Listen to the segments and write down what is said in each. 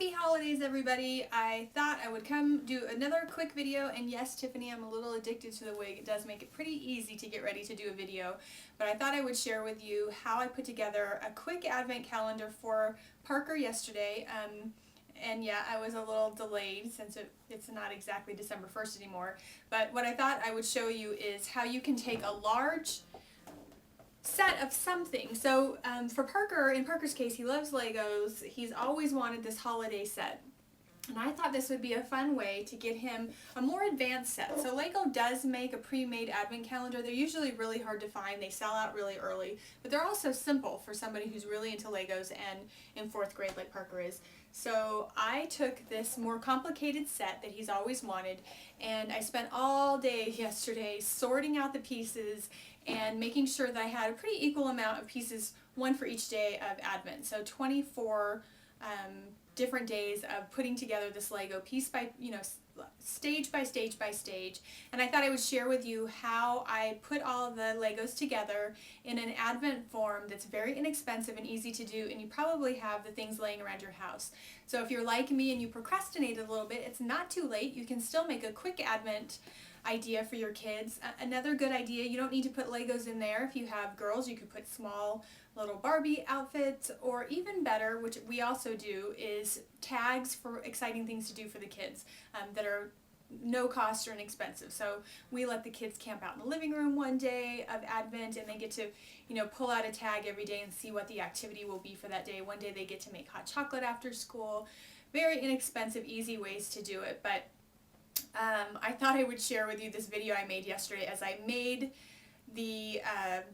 Happy holidays, everybody. I thought I would come do another quick video, and yes, Tiffany, I'm a little addicted to the wig. It does make it pretty easy to get ready to do a video, but I thought I would share with you how I put together a quick advent calendar for Parker yesterday. And yeah, I was a little delayed since it's not exactly December 1st anymore, but what I thought I would show you is how you can take a large set of something. So for Parker, in Parker's case, he loves Legos. He's always wanted this holiday set. And I thought this would be a fun way to get him a more advanced set. So Lego does make a pre-made advent calendar. They're usually really hard to find. They sell out really early. But they're also simple for somebody who's really into Legos and in 4th grade like Parker is. So I took this more complicated set that he's always wanted, and I spent all day yesterday sorting out the pieces and making sure that I had a pretty equal amount of pieces, one for each day of Advent. So 24 different days of putting together this Lego piece by, stage by stage by stage. And I thought I would share with you how I put all the Legos together in an Advent form that's very inexpensive and easy to do, and you probably have the things laying around your house. So if you're like me and you procrastinated a little bit, it's not too late. You can still make a quick Advent idea for your kids. Another good idea, you don't need to put Legos in there. If you have girls, you could put small little Barbie outfits, or even better, which we also do, is tags for exciting things to do for the kids that are no cost or inexpensive. So we let the kids camp out in the living room one day of Advent, and they get to, pull out a tag every day and see what the activity will be for that day. One day they get to make hot chocolate after school. Very inexpensive, easy ways to do it, but I thought I would share with you this video I made yesterday as I made the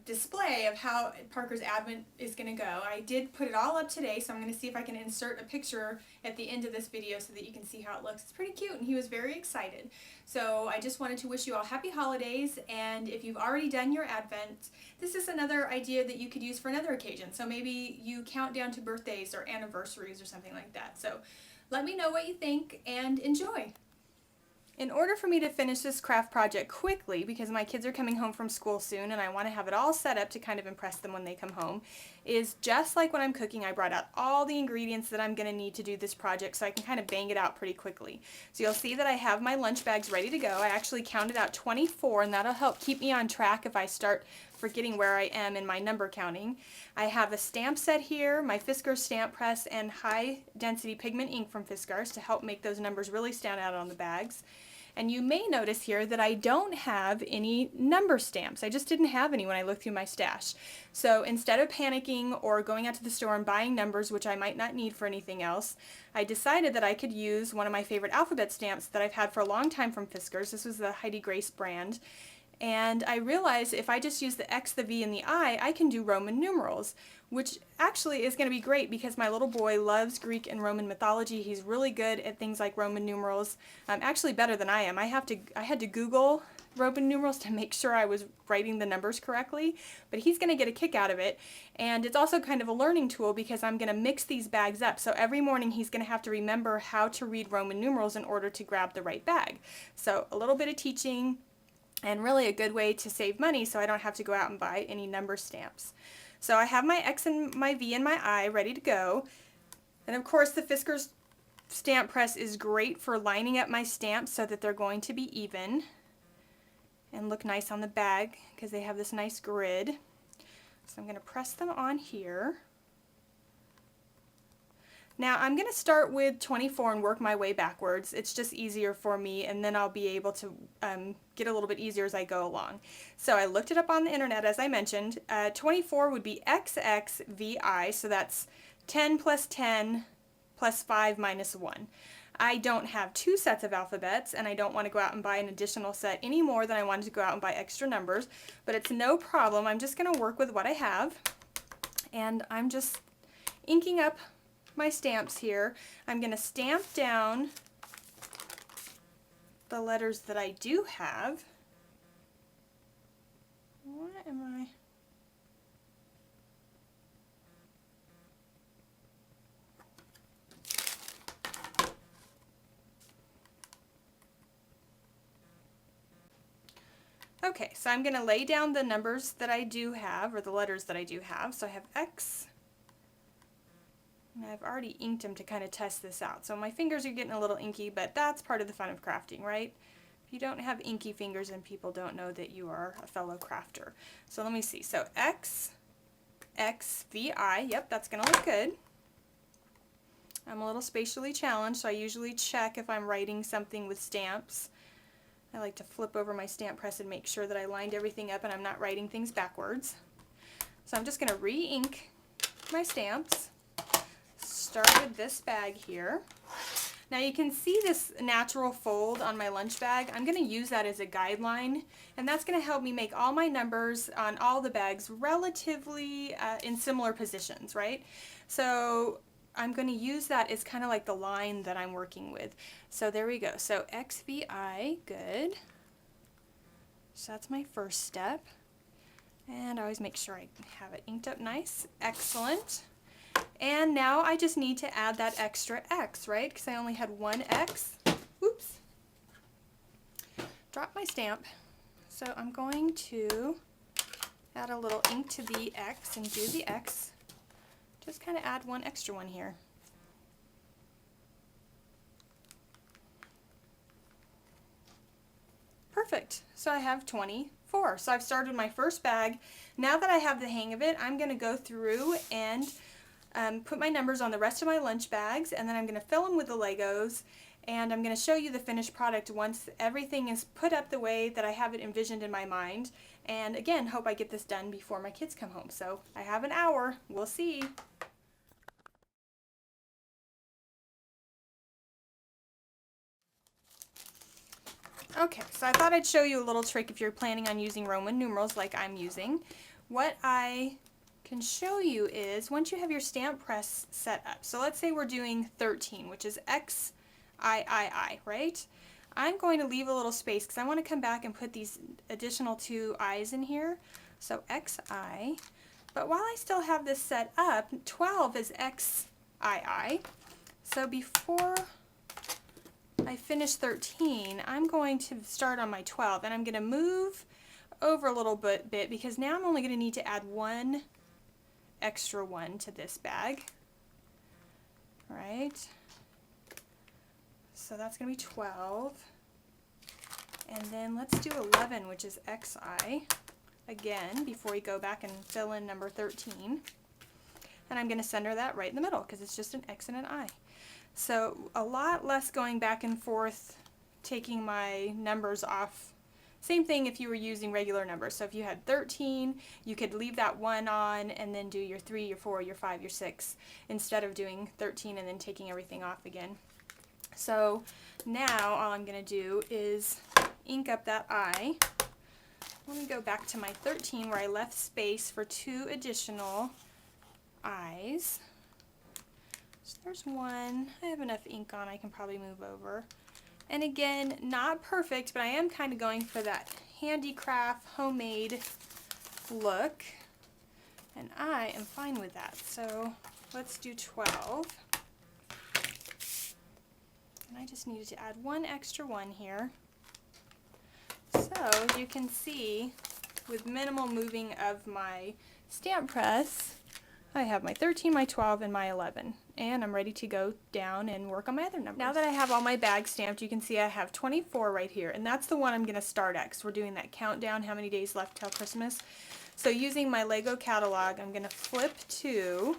display of how Parker's Advent is going to go. I did put it all up today, so I'm going to see if I can insert a picture at the end of this video so that you can see how it looks. It's pretty cute, and he was very excited. So I just wanted to wish you all happy holidays, and if you've already done your Advent, this is another idea that you could use for another occasion. So maybe you count down to birthdays or anniversaries or something like that. So let me know what you think, and enjoy. In order for me to finish this craft project quickly, because my kids are coming home from school soon and I want to have it all set up to kind of impress them when they come home, is just like when I'm cooking, I brought out all the ingredients that I'm going to need to do this project so I can kind of bang it out pretty quickly. So you'll see that I have my lunch bags ready to go. I actually counted out 24, and that'll help keep me on track if I start forgetting where I am in my number counting. I have a stamp set here, my Fiskars stamp press, and high density pigment ink from Fiskars to help make those numbers really stand out on the bags. And you may notice here that I don't have any number stamps. I just didn't have any when I looked through my stash. So instead of panicking or going out to the store and buying numbers, which I might not need for anything else, I decided that I could use one of my favorite alphabet stamps that I've had for a long time from Fiskars. This was the Heidi Grace brand. And I realized if I just use the X, the V, and the I can do Roman numerals, which actually is going to be great because my little boy loves Greek and Roman mythology. He's really good at things like Roman numerals, actually better than I am. I had to Google Roman numerals to make sure I was writing the numbers correctly, but he's going to get a kick out of it. And it's also kind of a learning tool because I'm going to mix these bags up. So every morning he's going to have to remember how to read Roman numerals in order to grab the right bag. So a little bit of teaching, and really a good way to save money so I don't have to go out and buy any number stamps. So I have my X and my V and my I ready to go. And of course the Fiskars stamp press is great for lining up my stamps so that they're going to be even and look nice on the bag because they have this nice grid. So I'm going to press them on here. Now I'm going to start with 24 and work my way backwards. It's just easier for me, and then I'll be able to get a little bit easier as I go along. So I looked it up on the internet, as I mentioned. 24 would be XXVI, so that's 10 plus 10 plus 5 minus 1. I don't have two sets of alphabets, and I don't want to go out and buy an additional set any more than I wanted to go out and buy extra numbers, but it's no problem. I'm just going to work with what I have, and I'm just inking up my stamps here. I'm going to stamp down the letters that I do have. What am I? Okay, so I'm going to lay down the numbers that I do have, or the letters that I do have. So I have X, And I've already inked them to kind of test this out. So my fingers are getting a little inky, but that's part of the fun of crafting, right? If you don't have inky fingers, then people don't know that you are a fellow crafter. So let me see. So X, X, V, I. Yep, that's going to look good. I'm a little spatially challenged, so I usually check if I'm writing something with stamps. I like to flip over my stamp press and make sure that I lined everything up and I'm not writing things backwards. So I'm just going to re-ink my stamps. Start with this bag here. Now you can see this natural fold on my lunch bag. I'm going to use that as a guideline, and that's going to help me make all my numbers on all the bags relatively in similar positions, right? So I'm going to use that as kind of like the line that I'm working with. So there we go. So XVI, good. So that's my first step. And I always make sure I have it inked up nice. Excellent. And now I just need to add that extra X, right? Because I only had one X. Oops. Drop my stamp. So I'm going to add a little ink to the X and do the X. Just kind of add one extra one here. Perfect. So I have 24. So I've started my first bag. Now that I have the hang of it, I'm going to go through and put my numbers on the rest of my lunch bags, and then I'm going to fill them with the Legos, and I'm going to show you the finished product once everything is put up the way that I have it envisioned in my mind. And again, hope I get this done before my kids come home. So I have an hour. We'll see. Okay, so I thought I'd show you a little trick if you're planning on using Roman numerals like I'm using. What I can show you is once you have your stamp press set up, so let's say we're doing 13, which is XIII, right? I'm going to leave a little space because I want to come back and put these additional two I's in here. So XI, but while I still have this set up, 12 is XII. So before I finish 13, I'm going to start on my 12, and I'm going to move over a little bit because now I'm only going to need to add one extra one to this bag. Right? So that's going to be 12. And then let's do 11, which is XI, again, before we go back and fill in number 13. And I'm going to center that right in the middle because it's just an X and an I. So a lot less going back and forth, taking my numbers off. Same thing if you were using regular numbers. So if you had 13, you could leave that 1 on and then do your 3, your 4, your 5, your 6, instead of doing 13 and then taking everything off again. So now all I'm going to do is ink up that I. Let me go back to my 13 where I left space for 2 additional I's. So there's one. I have enough ink on, I can probably move over. And again, not perfect, but I am kind of going for that handicraft, homemade look. And I am fine with that. So let's do 12. And I just needed to add one extra one here. So as you can see, with minimal moving of my stamp press, I have my 13, my 12, and my 11. And I'm ready to go down and work on my other numbers. Now that I have all my bags stamped, you can see I have 24 right here. And that's the one I'm going to start at because we're doing that countdown, how many days left till Christmas. So using my Lego catalog, I'm going to flip to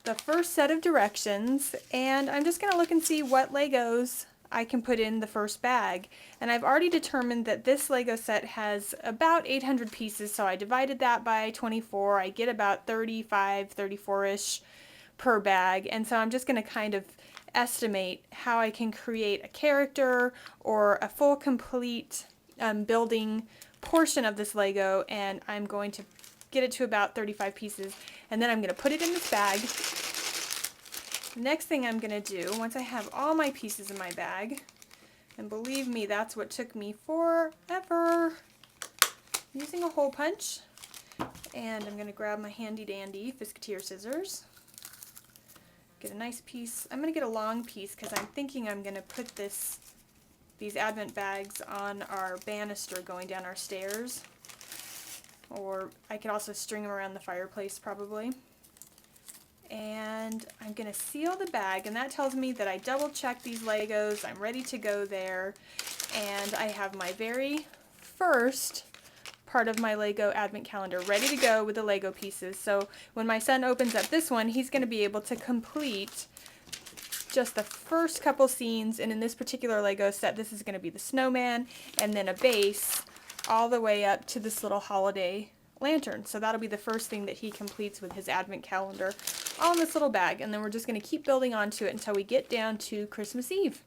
the first set of directions. And I'm just going to look and see what Legos I can put in the first bag. And I've already determined that this Lego set has about 800 pieces, so I divided that by 24. I get about 35, 34-ish per bag, and so I'm just going to kind of estimate how I can create a character or a full complete building portion of this Lego, and I'm going to get it to about 35 pieces, and then I'm going to put it in this bag. The next thing I'm going to do, once I have all my pieces in my bag, and believe me, that's what took me forever, using a hole punch, and I'm going to grab my handy dandy Fisketeer scissors, get a nice piece. I'm going to get a long piece because I'm thinking I'm going to put these advent bags on our banister going down our stairs, or I could also string them around the fireplace probably. And I'm going to seal the bag, and that tells me that I double checked these Legos. I'm ready to go there, and I have my very first part of my Lego advent calendar ready to go with the Lego pieces. So when my son opens up this one, he's going to be able to complete just the first couple scenes, and in this particular Lego set, this is going to be the snowman, and then a base all the way up to this little holiday lantern. So that'll be the first thing that he completes with his advent calendar, all in this little bag, and then we're just going to keep building onto it until we get down to Christmas Eve.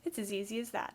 It's as easy as that.